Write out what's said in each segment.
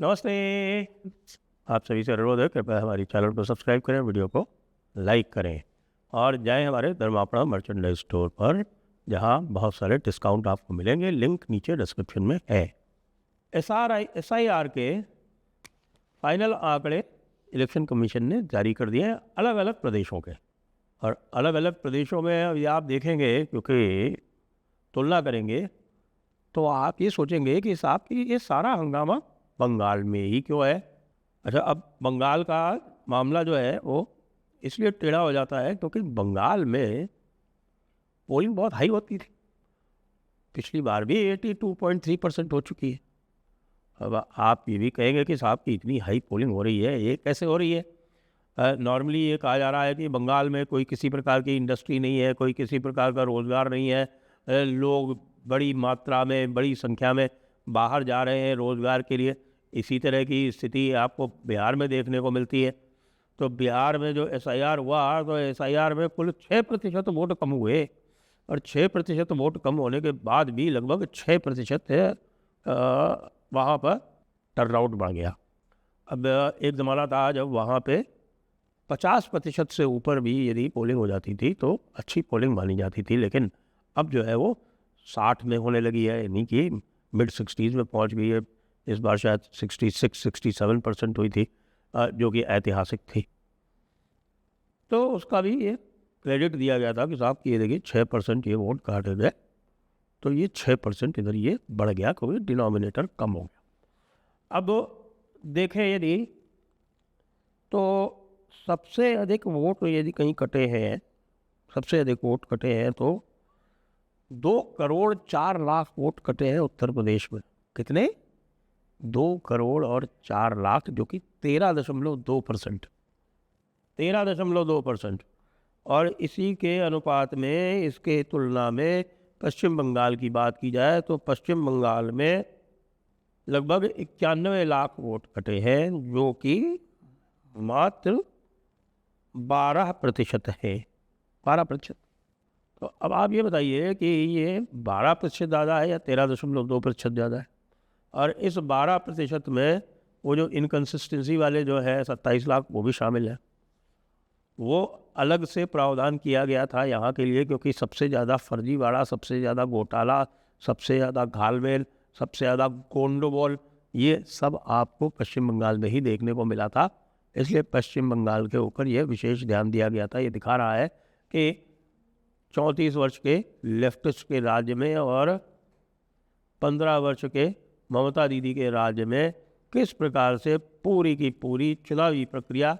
नमस्ते। आप सभी से अनुरोध है कृपया हमारी चैनल को सब्सक्राइब करें, वीडियो को लाइक करें और जाएं हमारे धर्मापड़ा मर्चेंडाइज स्टोर पर, जहां बहुत सारे डिस्काउंट आपको मिलेंगे। लिंक नीचे डिस्क्रिप्शन में है। SIR के फाइनल आंकड़े इलेक्शन कमीशन ने जारी कर दिए हैं अलग अलग प्रदेशों के। और अलग अलग प्रदेशों में अभी आप देखेंगे, क्योंकि तुलना करेंगे तो आप ये सोचेंगे कि साहब कि ये सारा हंगामा बंगाल में ही क्यों है। अच्छा, अब बंगाल का मामला जो है वो इसलिए टेढ़ा हो जाता है क्योंकि बंगाल में पोलिंग बहुत हाई होती थी। पिछली बार भी 82.3% हो चुकी है। अब आप ये भी कहेंगे कि साहब की इतनी हाई पोलिंग हो रही है, ये कैसे हो रही है। नॉर्मली ये कहा जा रहा है कि बंगाल में कोई किसी प्रकार की इंडस्ट्री नहीं है, कोई किसी प्रकार का रोज़गार नहीं है, लोग बड़ी मात्रा में, बड़ी संख्या में बाहर जा रहे हैं रोज़गार के लिए। इसी तरह की स्थिति आपको बिहार में देखने को मिलती है। तो बिहार में जो SIR हुआ, तो SIR में कुल 6% वोट कम हुए, और 6% वोट कम होने के बाद भी लगभग 6% वहाँ पर टर्नआउट बढ़ गया। अब एक ज़माना था जब वहाँ पे 50% से ऊपर भी यदि पोलिंग हो जाती थी तो अच्छी पोलिंग मानी जाती थी, लेकिन अब जो है वो 60 में होने लगी है, यानी कि मिड 60s में पहुंच गई है। इस बार शायद 66-67% हुई थी, जो कि ऐतिहासिक थी। तो उसका भी ये क्रेडिट दिया गया था कि साहब कि ये देखिए 6% ये वोट काटे गए, तो ये 6% इधर ये बढ़ गया क्योंकि डिनोमिनेटर कम हो गया। अब देखें यदि तो सबसे अधिक वोट यदि कहीं कटे हैं, सबसे अधिक वोट कटे हैं तो 2,04,00,000 वोट कटे हैं उत्तर प्रदेश में। कितने? 2,04,00,000, जो कि 13.2%। 13.2%। और इसी के अनुपात में, इसके तुलना में पश्चिम बंगाल की बात की जाए तो पश्चिम बंगाल में लगभग 91 लाख वोट कटे हैं, जो कि मात्र 12% है। 12%। तो अब आप ये बताइए कि ये 12% ज़्यादा है या 13.2% ज़्यादा है। और इस 12% में वो जो इनकन्सिस्टेंसी वाले जो है 27 लाख, वो भी शामिल है। वो अलग से प्रावधान किया गया था यहाँ के लिए, क्योंकि सबसे ज़्यादा फर्जीवाड़ा, सबसे ज़्यादा घोटाला, सबसे ज़्यादा घालमेल, सबसे ज़्यादा गोंडोबोल, ये सब आपको पश्चिम बंगाल में ही देखने को मिला था। इसलिए पश्चिम बंगाल के ऊपर यह विशेष ध्यान दिया गया था। ये दिखा रहा है कि 34 वर्ष के लेफ्टिस्ट के राज्य में और 15 वर्ष के ममता दीदी के राज्य में किस प्रकार से पूरी की पूरी चुनावी प्रक्रिया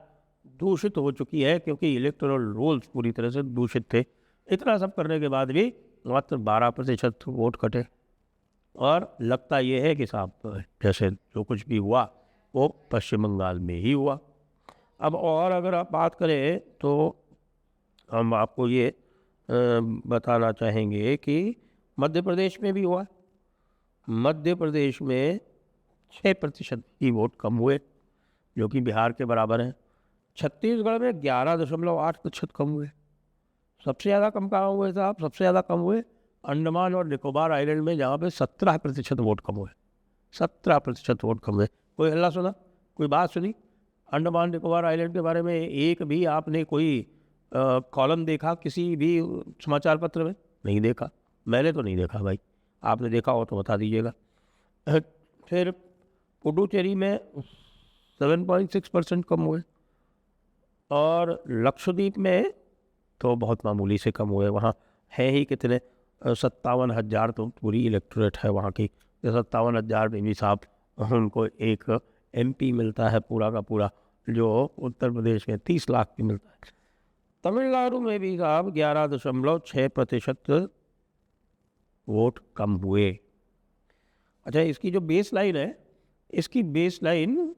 दूषित हो चुकी है, क्योंकि इलेक्टोरल रोल्स पूरी तरह से दूषित थे। इतना सब करने के बाद भी मात्र 12% वोट कटे। और लगता ये है कि साहब जैसे जो कुछ भी हुआ वो पश्चिम बंगाल में ही हुआ। अब और अगर आप बात करें तो हम आपको ये बताना चाहेंगे कि मध्य प्रदेश में भी हुआ। मध्य प्रदेश में 6% ही वोट कम हुए, जो कि बिहार के बराबर है। छत्तीसगढ़ में 11.8% कम हुए। सबसे ज़्यादा कम कहाँ हुए साहब? सबसे ज़्यादा कम हुए अंडमान और निकोबार आइलैंड में, जहाँ पे 17% वोट कम हुए। 17% वोट कम हुए। कोई हल्ला सुना? कोई बात सुनी अंडमान निकोबार आइलैंड के बारे में? एक भी आपने कोई कॉलम देखा किसी भी समाचार पत्र में? नहीं देखा। मैंने तो नहीं देखा भाई, आपने देखा हो तो बता दीजिएगा। फिर पुडुचेरी में 7.6% कम हुए, और लक्षद्वीप में तो बहुत मामूली से कम हुए। वहाँ है ही कितने, 57,000 तो पूरी इलेक्टोरेट है वहाँ की। 57,000 में भी साहब उनको एक MP मिलता है पूरा का पूरा, जो उत्तर प्रदेश में 30 लाख की मिलता है। तमिलनाडु में भी साहब 11.6% वोट कम हुए। अच्छा, इसकी जो बेस लाइन है, इसकी बेस लाइन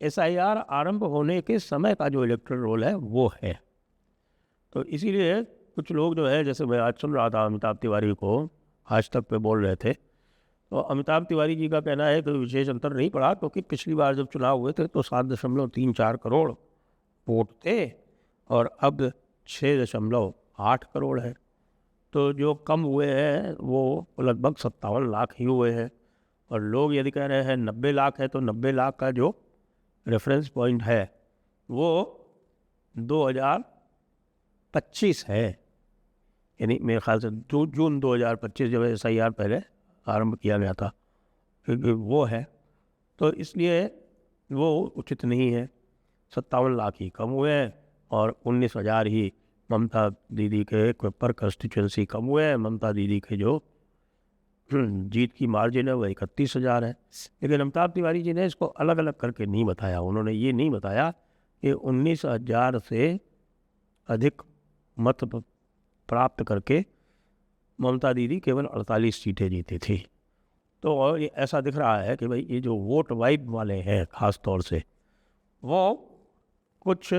SIR आरंभ होने के समय का जो इलेक्टोरल रोल है वो है। तो इसीलिए कुछ लोग जो है, जैसे मैं आज सुन रहा था अमिताभ तिवारी को आज तक पे बोल रहे थे, तो अमिताभ तिवारी जी का कहना है कि विशेष अंतर नहीं पड़ा, क्योंकि पिछली बार जब चुनाव हुए थे तो 7.34 करोड़ वोट थे और अब 6.8 करोड़ है। तो जो कम हुए हैं वो लगभग 57 लाख ही हुए हैं। और लोग यदि कह रहे हैं 90 लाख है, तो 90 लाख का जो रेफरेंस पॉइंट है वो 2025 है, यानी मेरे ख्याल से जून 2025 जब SIR पहले आरंभ किया गया था, क्योंकि वो है, तो इसलिए वो उचित नहीं है। 57 लाख ही कम हुए हैं और 19,000 ही ममता दीदी के पर कंस्टिट्यूंसी कम हुए हैं। ममता दीदी के जो जीत की मार्जिन है वो 31,000 है। लेकिन अमिताभ तिवारी जी ने इसको अलग अलग करके नहीं बताया। उन्होंने ये नहीं बताया कि 19,000 से अधिक मत प्राप्त करके ममता दीदी केवल 48 सीटें जीती थी। तो और ये ऐसा दिख रहा है कि भाई ये जो वोट वाइब वाले हैं ख़ास तौर से, वो कुछ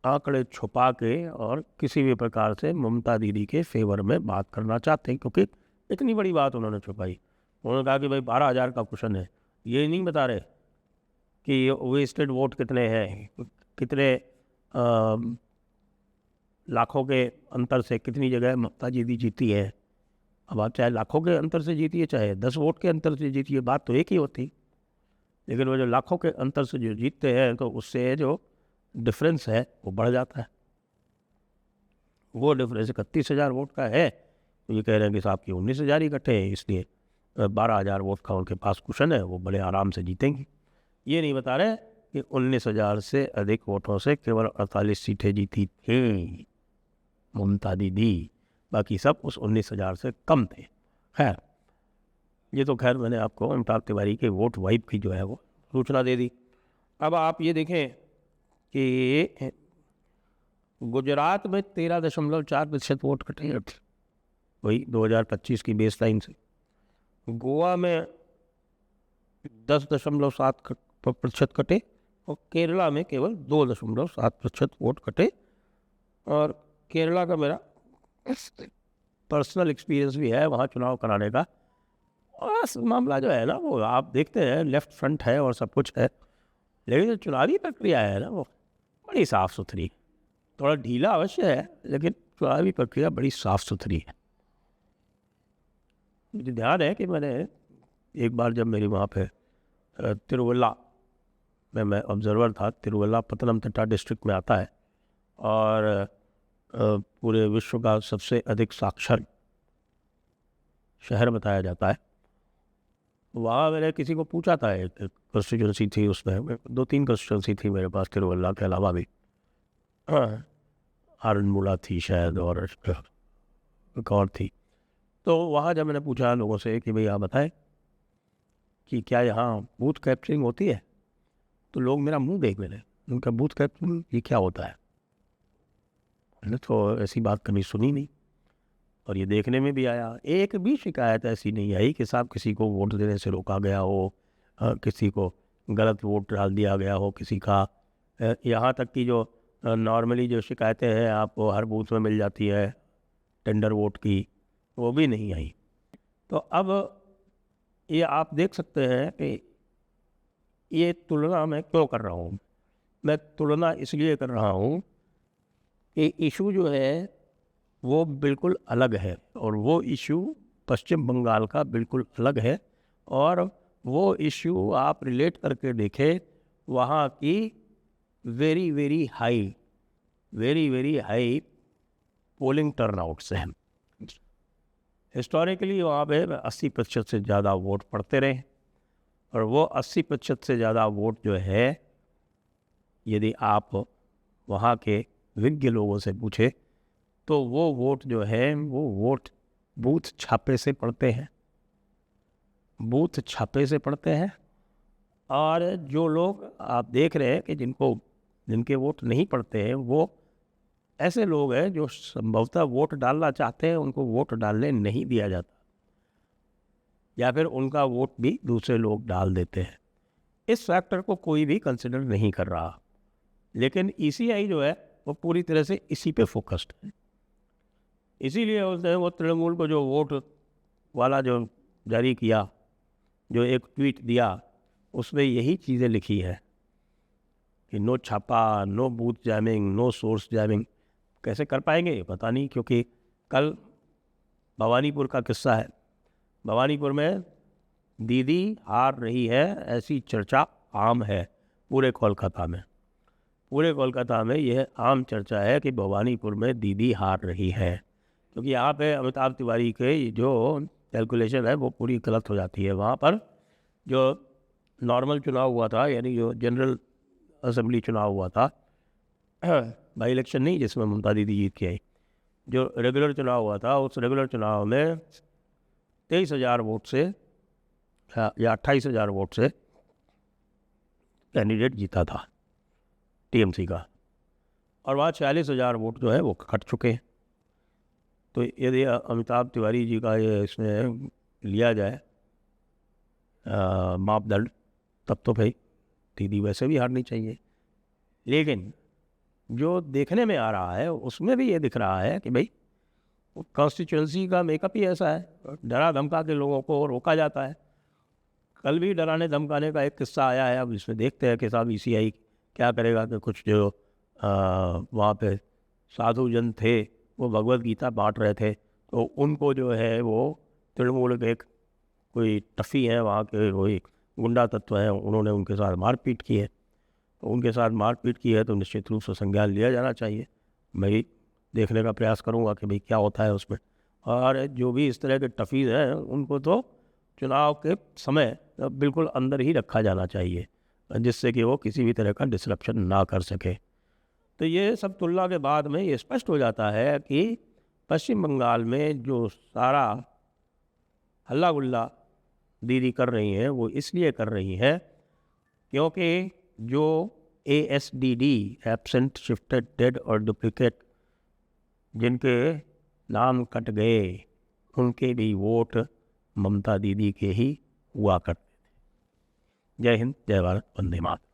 आंकड़े छुपा के और किसी भी प्रकार से ममता दीदी के फेवर में बात करना चाहते हैं, क्योंकि इतनी बड़ी बात उन्होंने छुपाई। उन्होंने कहा कि भाई 12,000 का क्वेश्चन है, ये नहीं बता रहे कि वेस्टेड वोट कितने हैं, कितने लाखों के अंतर से कितनी जगह ममता दीदी जीती है। अब आप चाहे लाखों के अंतर से जीती है, चाहे 10 वोट के अंतर से जीती है, बात तो एक ही होती। लेकिन वो जो लाखों के अंतर से जो जीतते हैं, तो उससे जो डिफरेंस है वो बढ़ जाता है। वो डिफरेंस 31,000 वोट का है, तो ये कह रहे हैं कि साहब की 19,000 इकट्ठे हैं, इसलिए 12,000 वोट का उनके पास क्वेश्चन है, वो बड़े आराम से जीतेंगे। ये नहीं बता रहे कि 19,000 से अधिक वोटों से केवल 48 सीटें जीती थी ममता दीदी, बाकी सब उस 19,000 से कम थे। खैर, ये तो खैर मैंने आपको अमिताभ तिवारी के वोट वाइब की जो है वो सूचना दे दी। अब आप ये देखें कि गुजरात में 13.4% वोट कटे, वही 2025 की बेस लाइन से। गोवा में 10.7% कटे और केरला में केवल 2.7% वोट कटे। और केरला का मेरा पर्सनल एक्सपीरियंस भी है वहाँ चुनाव कराने का। और मामला जो है ना, वो आप देखते हैं लेफ्ट फ्रंट है और सब कुछ है, लेकिन जो चुनावी प्रक्रिया है ना, वो बड़ी साफ़ सुथरी। थोड़ा ढीला अवश्य है, लेकिन चुनावी प्रक्रिया बड़ी साफ़ सुथरी है। मुझे ध्यान है कि मैंने एक बार जब मेरी वहाँ पे तिरुवल्ला में मैं ऑब्जर्वर था, तिरुवल्ला पतनमतिट्टा डिस्ट्रिक्ट में आता है और पूरे विश्व का सबसे अधिक साक्षर शहर बताया जाता है। वहाँ मैंने किसी को पूछा था, एक कंस्टिट्यूंसी थी, उसमें 2-3 कंस्टिट्यूंसी थी मेरे पास तिरुवल्ला के अलावा भी, आरनमुला थी शायद और एक और थी। तो वहाँ जब मैंने पूछा लोगों से कि भाई आप बताएं कि क्या यहाँ बूथ कैप्चरिंग होती है, तो लोग मेरा मुंह देखने लगे। उनका बूथ कैप्चरिंग ये क्या होता है? मैंने तो ऐसी बात कभी सुनी नहीं और ये देखने में भी आया, एक भी शिकायत ऐसी नहीं आई कि साहब किसी को वोट देने से रोका गया हो, किसी को गलत वोट डाल दिया गया हो किसी का। यहाँ तक कि जो नॉर्मली जो शिकायतें हैं आपको हर बूथ में मिल जाती है टेंडर वोट की, वो भी नहीं आई। तो अब ये आप देख सकते हैं कि ये तुलना मैं क्यों कर रहा हूँ। मैं तुलना इसलिए कर रहा हूँ कि इशू जो है वो बिल्कुल अलग है और वो इशू पश्चिम बंगाल का बिल्कुल अलग है। और वो इशू आप रिलेट करके देखें वहाँ की very very high polling turnout से। हिस्टोरिकली वहाँ पे 80% से ज़्यादा वोट पड़ते रहे और वो 80% से ज़्यादा वोट जो है, यदि आप वहाँ के विज्ञ लोगों से पूछे तो वो वोट जो है वो वोट बूथ छापे से पड़ते हैं, बूथ छापे से पड़ते हैं। और जो लोग आप देख रहे हैं कि जिनके वोट नहीं पड़ते हैं, वो ऐसे लोग हैं जो संभवतः वोट डालना चाहते हैं, उनको वोट डालने नहीं दिया जाता या फिर उनका वोट भी दूसरे लोग डाल देते हैं। इस फैक्टर को कोई भी कंसिडर नहीं कर रहा, लेकिन ECI जो है वो पूरी तरह से इसी पे फोकस्ड है। इसीलिए उसने वो तृणमूल को जो वोट वाला जो जारी किया, जो एक ट्वीट दिया, उसमें यही चीज़ें लिखी है कि नो छापा, no booth jamming, no source jamming. कैसे कर पाएंगे पता नहीं, क्योंकि कल भवानीपुर का किस्सा है। भवानीपुर में दीदी हार रही है ऐसी चर्चा आम है पूरे कोलकाता में। पूरे कोलकाता में यह आम चर्चा है कि भवानीपुर में दीदी हार रही है, क्योंकि यहाँ पे अमिताभ तिवारी के जो कैलकुलेशन है वो पूरी गलत हो जाती है। वहाँ पर जो नॉर्मल चुनाव हुआ था, यानी जो जनरल असेंबली चुनाव हुआ था, बाई इलेक्शन नहीं जिसमें ममता दीदी जीत के आई, जो रेगुलर चुनाव हुआ था, उस रेगुलर चुनाव में 23,000 वोट से या 28,000 वोट से कैंडिडेट जीता था टीएमसी का, और वहाँ 46,000 वोट जो है वो कट चुके हैं। तो यदि अमिताभ तिवारी जी का ये इसमें लिया जाए मापदंड, तब तो भाई दीदी वैसे भी हारनी चाहिए। लेकिन जो देखने में आ रहा है उसमें भी ये दिख रहा है कि भाई कॉन्स्टिट्यूंसी का मेकअप ही ऐसा है, डरा धमका के लोगों को रोका जाता है। कल भी डराने धमकाने का एक किस्सा आया है, अब इसमें देखते हैं कि साहब ईसीआई क्या करेगा। कि कुछ जो वहाँ पे साधु जन थे वो भगवत गीता बांट रहे थे, तो उनको जो है वो तृणमूल के एक कोई टफ़ी है वहाँ के, वही गुंडा तत्व हैं, उन्होंने उनके साथ मारपीट की है। तो उनके साथ मारपीट की है तो निश्चित रूप से संज्ञान लिया जाना चाहिए। मैं देखने का प्रयास करूँगा कि भाई क्या होता है उसमें, और जो भी इस तरह के टफ़ीज़ हैं उनको तो चुनाव के समय बिल्कुल अंदर ही रखा जाना चाहिए, जिससे कि वो किसी भी तरह का डिसरप्शन ना कर सके। तो ये सब तुलना के बाद में ये स्पष्ट हो जाता है कि पश्चिम बंगाल में जो सारा हल्ला गुल्ला दीदी कर रही हैं वो इसलिए कर रही हैं क्योंकि जो ASDD एब्सेंट, शिफ्टेड, डेड और डुप्लीकेट जिनके नाम कट गए उनके भी वोट ममता दीदी के ही हुआ करते थे। जय हिंद, जय भारत, वंदे मातरम।